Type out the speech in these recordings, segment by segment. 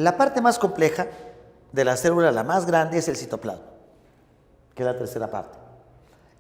La parte más compleja de la célula, la más grande, es el citoplasma, que es la tercera parte.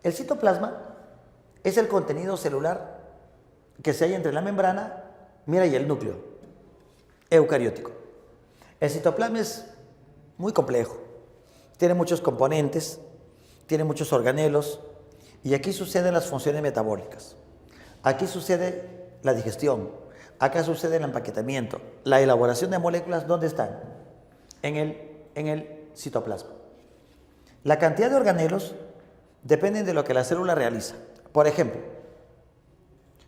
El citoplasma es el contenido celular que se halla entre la membrana, mira, y el núcleo eucariótico. El citoplasma es muy complejo, tiene muchos componentes, tiene muchos organelos, y aquí suceden las funciones metabólicas. Aquí sucede la digestión, acá sucede el empaquetamiento, la elaboración de moléculas. ¿Dónde están? En el citoplasma. La cantidad de organelos depende de lo que la célula realiza. Por ejemplo,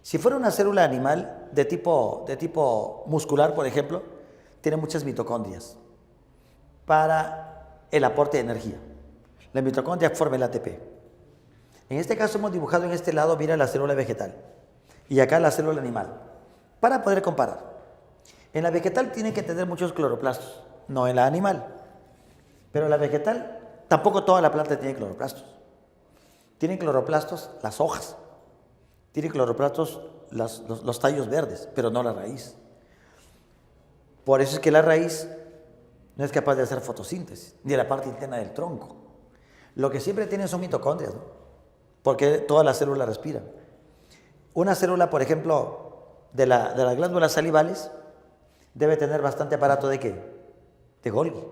si fuera una célula animal de tipo muscular, por ejemplo, tiene muchas mitocondrias para el aporte de energía. La mitocondria forma el ATP. En este caso hemos dibujado en este lado, mira, la célula vegetal y acá la célula animal, para poder comparar. En la vegetal tiene que tener muchos cloroplastos, no en la animal. Pero en la vegetal tampoco toda la planta tiene cloroplastos. Tienen cloroplastos las hojas, tienen cloroplastos los tallos verdes, pero no la raíz. Por eso es que la raíz no es capaz de hacer fotosíntesis, ni la parte interna del tronco. Lo que siempre tienen son mitocondrias, ¿no? Porque todas las células respiran. Una célula, por ejemplo, de las glándulas salivales, debe tener bastante aparato ¿de qué? De Golgi,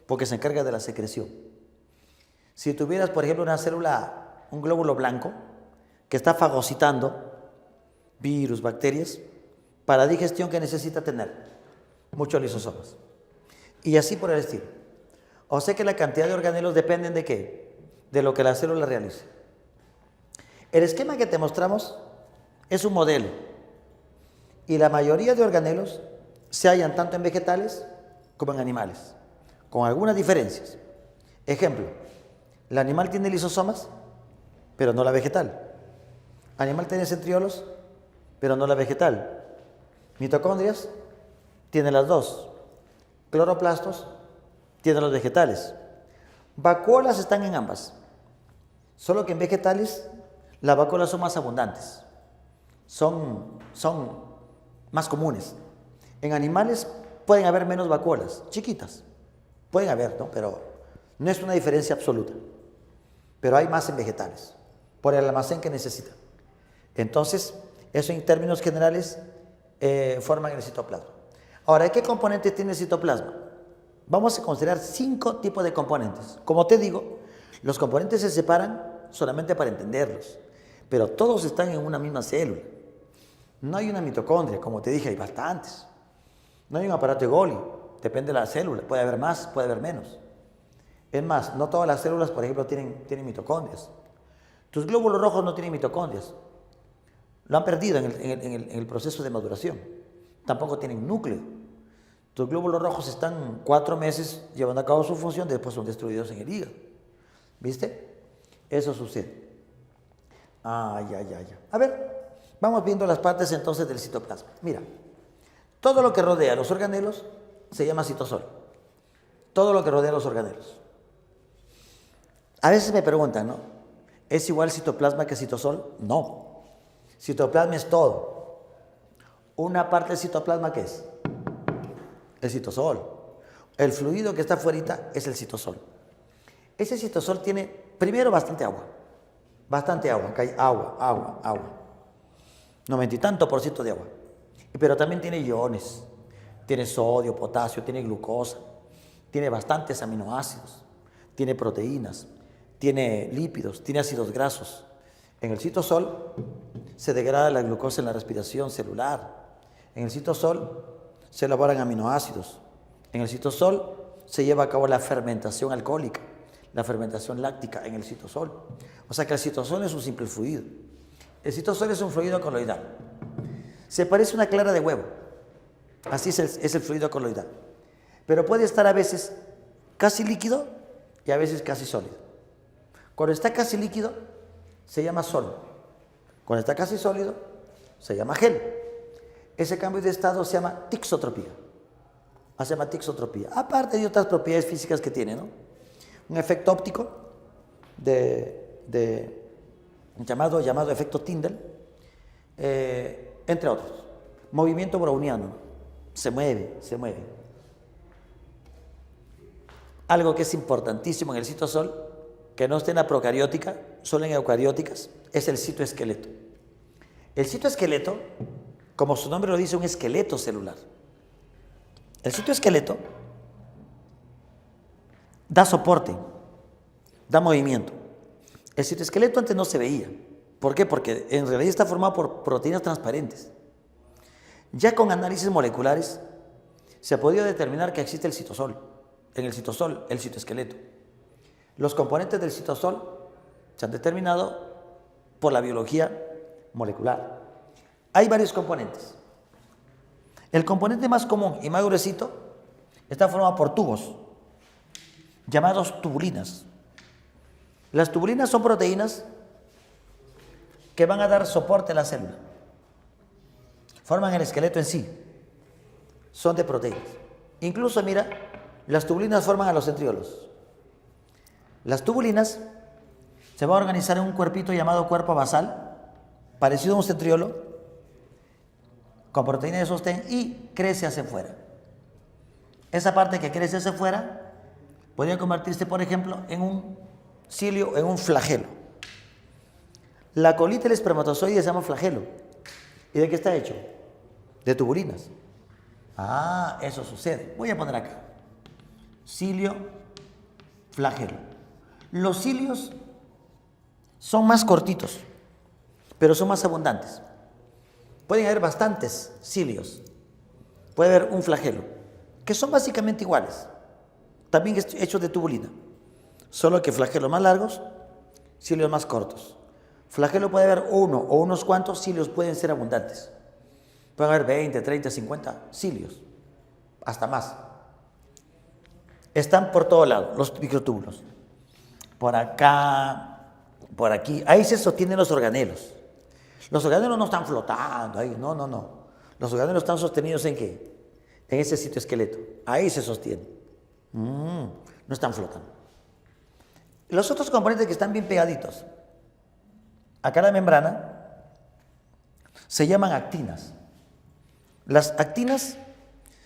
porque se encarga de la secreción. Si tuvieras, por ejemplo, una célula, un glóbulo blanco, que está fagocitando virus, bacterias, para digestión, ¿qué necesita tener? Muchos lisosomas. Y así por el estilo. O sea que la cantidad de organelos dependen ¿de qué? De lo que la célula realice. El esquema que te mostramos es un modelo. Y la mayoría de organelos se hallan tanto en vegetales como en animales, con algunas diferencias. Ejemplo, el animal tiene lisosomas, pero no la vegetal. El animal tiene centriolos, pero no la vegetal. Mitocondrias, tiene las dos. Cloroplastos, tiene los vegetales. Vacuolas están en ambas. Solo que en vegetales las vacuolas son más abundantes. Son más comunes. En animales pueden haber menos vacuolas, chiquitas. Pueden haber, ¿no? Pero no es una diferencia absoluta. Pero hay más en vegetales, por el almacén que necesitan. Entonces, eso en términos generales forman el citoplasma. Ahora, ¿qué componentes tiene el citoplasma? Vamos a considerar 5 tipos de componentes. Como te digo, los componentes se separan solamente para entenderlos, pero todos están en una misma célula. No hay una mitocondria, como te dije, hay bastantes. No hay un aparato de Golgi, depende de la célula, puede haber más, puede haber menos. Es más, no todas las células, por ejemplo, tienen mitocondrias. Tus glóbulos rojos no tienen mitocondrias. Lo han perdido en el proceso de maduración. Tampoco tienen núcleo. Tus glóbulos rojos están 4 meses llevando a cabo su función, después son destruidos en el hígado. ¿Viste? Eso sucede. A ver, vamos viendo las partes entonces del citoplasma. Mira, todo lo que rodea a los organelos se llama citosol. Todo lo que rodea a los organelos. A veces me preguntan, ¿no? ¿Es igual citoplasma que citosol? No. Citoplasma es todo. Una parte del citoplasma, ¿qué es? El citosol. El fluido que está afuera es el citosol. Ese citosol tiene, primero, bastante agua. Bastante agua, acá hay agua. 90 y tanto % de agua. Pero también tiene iones. Tiene sodio, potasio, tiene glucosa. Tiene bastantes aminoácidos. Tiene proteínas. Tiene lípidos, tiene ácidos grasos. En el citosol se degrada la glucosa en la respiración celular. En el citosol se elaboran aminoácidos. En el citosol se lleva a cabo la fermentación alcohólica, la fermentación láctica en el citosol. O sea que el citosol es un simple fluido. El citosol es un fluido coloidal. Se parece a una clara de huevo. Así es el fluido coloidal. Pero puede estar a veces casi líquido y a veces casi sólido. Cuando está casi líquido, se llama sólido. Cuando está casi sólido, se llama gel. Ese cambio de estado se llama tixotropía. Se llama tixotropía. Aparte de otras propiedades físicas que tiene, ¿no? Un efecto óptico llamado efecto Tyndall, entre otros. Movimiento browniano. Se mueve. Algo que es importantísimo en el citosol, que no esté en la procariótica, solo en eucarióticas, es el citoesqueleto. El citoesqueleto, como su nombre lo dice, un esqueleto celular. El citoesqueleto da soporte, da movimiento. El citoesqueleto antes no se veía. ¿Por qué? Porque en realidad está formado por proteínas transparentes. Ya con análisis moleculares se ha podido determinar que existe el citosol. En el citosol, el citoesqueleto. Los componentes del citosol se han determinado por la biología molecular. Hay varios componentes. El componente más común y más gruesito está formado por tubos, llamados tubulinas. Las tubulinas son proteínas que van a dar soporte a la célula. Forman el esqueleto en sí. Son de proteínas. Incluso, mira, las tubulinas forman a los centriolos. Las tubulinas se van a organizar en un cuerpito llamado cuerpo basal, parecido a un centriolo, con proteína de sostén y crece hacia afuera. Esa parte que crece hacia afuera podría convertirse, por ejemplo, en un cilio, en un flagelo. La colita del espermatozoide se llama flagelo. ¿Y de qué está hecho? De tubulinas. Ah, eso sucede. Voy a poner acá. Cilio, flagelo. Los cilios son más cortitos, pero son más abundantes. Pueden haber bastantes cilios. Puede haber un flagelo, que son básicamente iguales. También hechos de tubulina. Solo que flagelos más largos, cilios más cortos. Flagelo puede haber uno o unos cuantos, cilios pueden ser abundantes. Pueden haber 20, 30, 50 cilios, hasta más. Están por todo lado, los microtúbulos. Por acá, por aquí. Ahí se sostienen los organelos. Los organelos no están flotando ahí, no. Los organelos están sostenidos ¿en qué? En ese citoesqueleto. Ahí se sostienen. No están flotando. Los otros componentes que están bien pegaditos, acá la membrana, se llaman actinas. Las actinas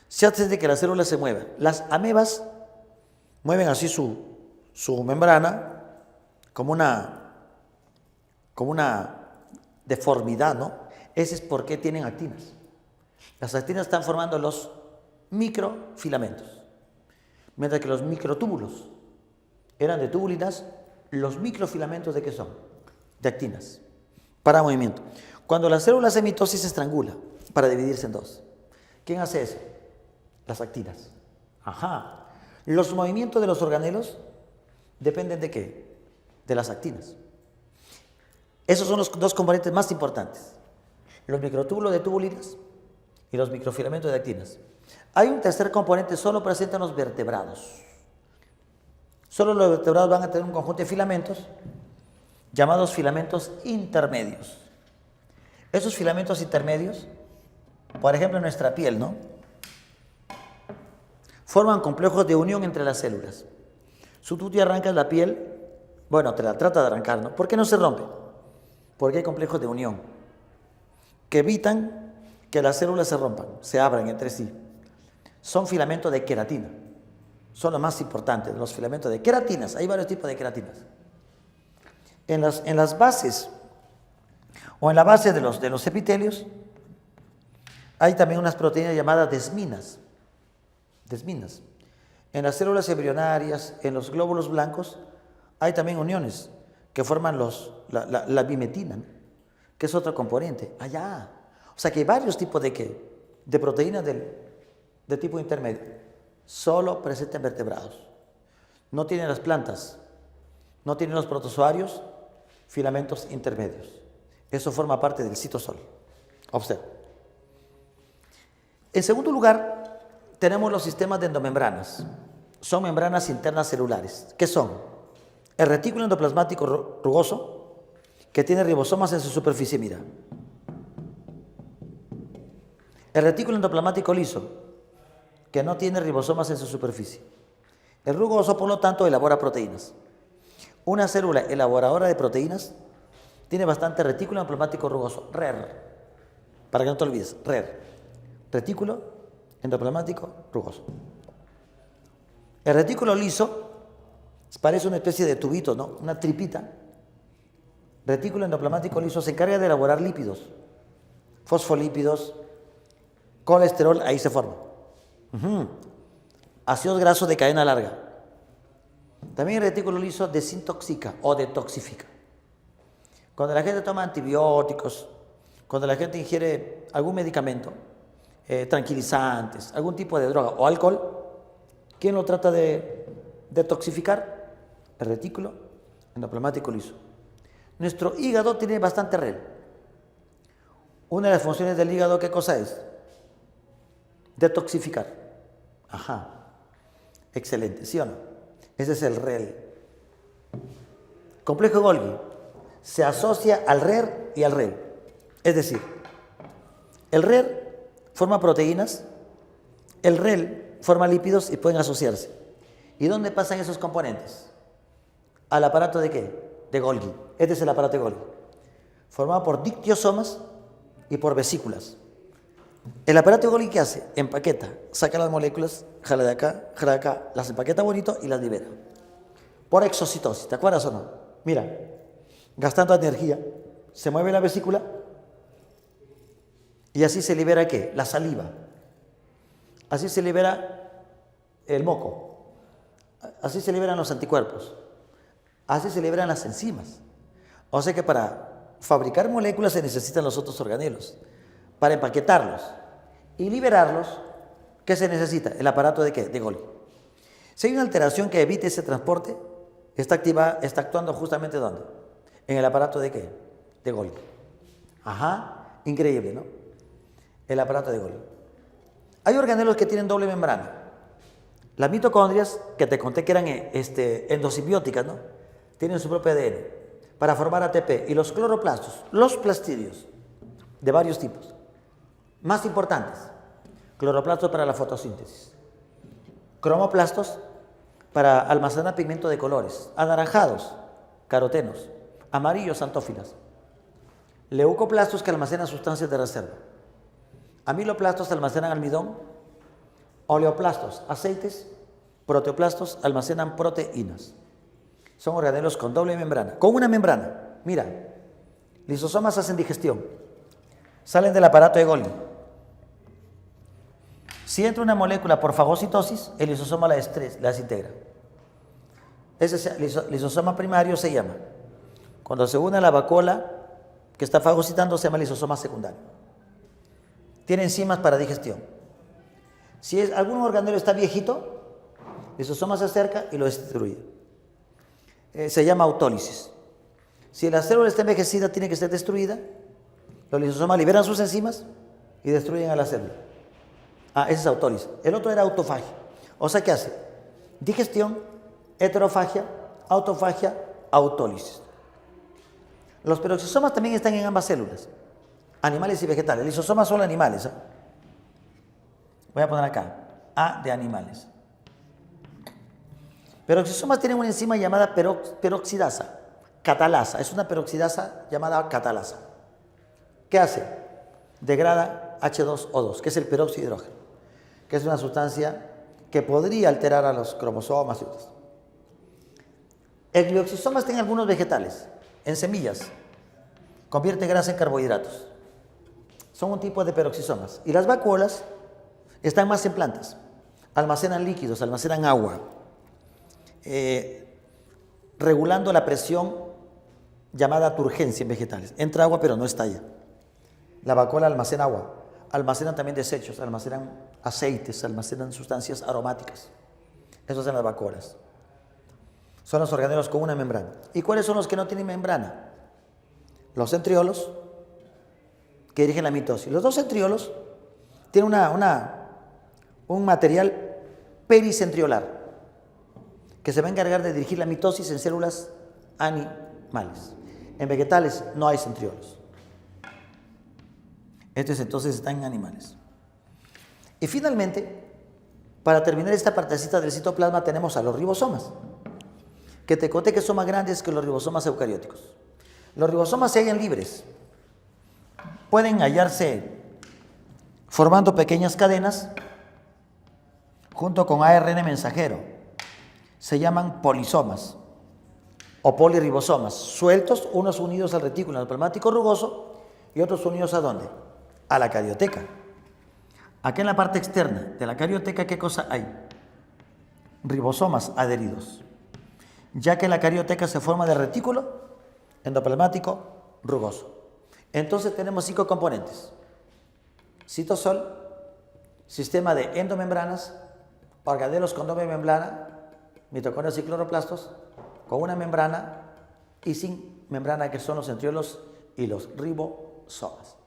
se hacen de que la célula se mueva. Las amebas mueven así su membrana como una deformidad, ¿no? Ese es por qué tienen actinas. Las actinas están formando los microfilamentos, mientras que los microtúbulos eran de tubulinas. Los microfilamentos, ¿de qué son? De actinas, para movimiento. Cuando la célula hace mitosis se estrangula para dividirse en dos. ¿Quién hace eso? Las actinas. Ajá. Los movimientos de los organelos dependen ¿de qué? De las actinas. Esos son los dos componentes más importantes. Los microtúbulos de tubulinas y los microfilamentos de actinas. Hay un tercer componente solo presente en los vertebrados. Solo los vertebrados van a tener un conjunto de filamentos llamados filamentos intermedios. Esos filamentos intermedios, por ejemplo en nuestra piel, ¿no? Forman complejos de unión entre las células. Si tú te arrancas la piel, bueno, te la trata de arrancar, ¿no? ¿Por qué no se rompe? Porque hay complejos de unión que evitan que las células se rompan, se abran entre sí. Son filamentos de queratina. Son los más importantes, los filamentos de queratinas. Hay varios tipos de queratinas. En las bases o en la base de los epitelios hay también unas proteínas llamadas desminas. Desminas. En las células embrionarias, en los glóbulos blancos, hay también uniones que forman la bimetina, ¿no? Que es otro componente. Allá. O sea que hay varios tipos de proteínas de tipo intermedio. Solo presentes en vertebrados. No tienen las plantas, no tienen los protozoarios, filamentos intermedios. Eso forma parte del citosol. Observa. En segundo lugar, tenemos los sistemas de endomembranas. Son membranas internas celulares. ¿Qué son? El retículo endoplasmático rugoso, que tiene ribosomas en su superficie, mira. El retículo endoplasmático liso, que no tiene ribosomas en su superficie. El rugoso, por lo tanto, elabora proteínas. Una célula elaboradora de proteínas tiene bastante retículo endoplasmático rugoso, RER, para que no te olvides, RER, retículo endoplasmático rugoso. El retículo liso parece una especie de tubito, ¿no? Una tripita. Retículo endoplasmático liso se encarga de elaborar lípidos, fosfolípidos, colesterol, ahí se forma. Ácidos grasos de cadena larga. También el retículo liso desintoxica o detoxifica. Cuando la gente toma antibióticos, cuando la gente ingiere algún medicamento, tranquilizantes, algún tipo de droga o alcohol, ¿quién lo trata de detoxificar? El retículo endoplasmático liso. Nuestro hígado tiene bastante REL. Una de las funciones del hígado, ¿qué cosa es? Detoxificar. Ajá. Excelente, ¿sí o no? Ese es el REL. Complejo de Golgi se asocia al RER y al REL. Es decir, el RER forma proteínas, el REL forma lípidos y pueden asociarse. ¿Y dónde pasan esos componentes? ¿Al aparato de qué? De Golgi. Este es el aparato de Golgi. Formado por dictiosomas y por vesículas. El aparato de Golgi, ¿qué hace? Empaqueta, saca las moléculas, jala de acá, las empaqueta bonito y las libera. Por exocitosis, ¿te acuerdas o no? Mira, gastando energía, se mueve la vesícula y así se libera ¿qué? La saliva. Así se libera el moco. Así se liberan los anticuerpos. Así se liberan las enzimas. O sea que para fabricar moléculas se necesitan los otros organelos. Para empaquetarlos y liberarlos, ¿qué se necesita? ¿El aparato de qué? De Golgi. Si hay una alteración que evite ese transporte, está actuando justamente ¿dónde? En el aparato de qué? De Golgi. Ajá, increíble, ¿no? El aparato de Golgi. Hay organelos que tienen doble membrana. Las mitocondrias, que te conté que eran endosimbióticas, ¿no? Tienen su propio ADN para formar ATP. Y los cloroplastos, los plastidios, de varios tipos. Más importantes, cloroplastos para la fotosíntesis, cromoplastos para almacenar pigmento de colores, anaranjados, carotenos, amarillos, antófilas, leucoplastos que almacenan sustancias de reserva, amiloplastos almacenan almidón, oleoplastos, aceites, proteoplastos almacenan proteínas. Son organelos con doble membrana, con una membrana. Mira, lisosomas hacen digestión, salen del aparato de Golgi. Si entra una molécula por fagocitosis, el lisosoma la desintegra. Ese lisosoma primario se llama. Cuando se une a la vacuola que está fagocitando, se llama lisosoma secundario. Tiene enzimas para digestión. Si algún organelo está viejito, el lisosoma se acerca y lo destruye. Se llama autólisis. Si la célula está envejecida, tiene que ser destruida. Los lisosomas liberan sus enzimas y destruyen a la célula. Ese es autólisis. El otro era autofagia. O sea, ¿qué hace? Digestión, heterofagia, autofagia, autólisis. Los peroxisomas también están en ambas células, animales y vegetales. Lisosomas son animales. Voy a poner acá, A de animales. Peroxisomas tienen una enzima llamada peroxidasa, catalasa. Es una peroxidasa llamada catalasa. ¿Qué hace? Degrada H2O2, que es el peróxido de hidrógeno, que es una sustancia que podría alterar a los cromosomas y otros. El glioxisoma está en algunos vegetales, en semillas, convierte grasa en carbohidratos. Son un tipo de peroxisomas. Y las vacuolas están más en plantas, almacenan líquidos, almacenan agua, regulando la presión llamada turgencia en vegetales. Entra agua pero no estalla. La vacuola almacena agua, almacenan también desechos, almacenan aceites, almacenan sustancias aromáticas. Esos son las vacuolas. Son los organelos con una membrana. ¿Y cuáles son los que no tienen membrana? Los centriolos, que dirigen la mitosis. Los dos centriolos tienen un material pericentriolar que se va a encargar de dirigir la mitosis en células animales. En vegetales no hay centriolos. Estos entonces están en animales. Y finalmente, para terminar esta partecita del citoplasma, tenemos a los ribosomas, que te conté que son más grandes que los ribosomas eucarióticos. Los ribosomas se hallan libres. Pueden hallarse formando pequeñas cadenas junto con ARN mensajero. se llaman polisomas o poliribosomas, sueltos, unos unidos al retículo endoplasmático rugoso y otros unidos ¿a dónde? A la carioteca. Aquí en la parte externa de la carioteca, ¿qué cosa hay? Ribosomas adheridos, ya que la carioteca se forma de retículo endoplasmático rugoso. Entonces tenemos 5 componentes: citosol, sistema de endomembranas, organelos con doble membrana, mitocondrias y cloroplastos, con una membrana y sin membrana, que son los centriolos y los ribosomas.